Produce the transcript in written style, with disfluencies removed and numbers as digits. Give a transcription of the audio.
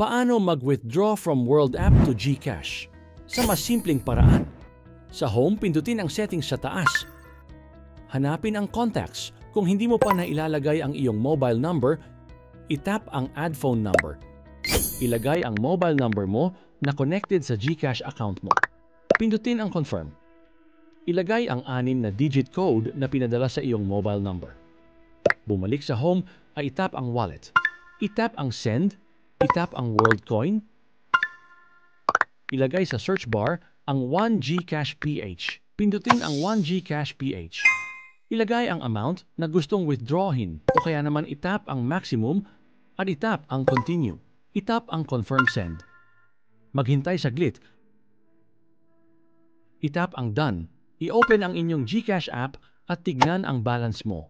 Paano mag-withdraw from World App to GCash? Sa mas simpleng paraan. Sa home, pindutin ang settings sa taas. Hanapin ang contacts. Kung hindi mo pa nailalagay ang iyong mobile number, itap ang add phone number. Ilagay ang mobile number mo na connected sa GCash account mo. Pindutin ang confirm. Ilagay ang 6 na digit code na pinadala sa iyong mobile number. Bumalik sa home ay itap ang wallet. Itap ang send. Itap ang WorldCoin. Ilagay sa search bar ang 1GCash PH. Pindutin ang 1GCash PH. Ilagay ang amount na gustong withdrawin o kaya naman itap ang maximum at itap ang continue. Itap ang confirm send. Maghintay saglit. Itap ang done. I-open ang inyong GCash app at tignan ang balance mo.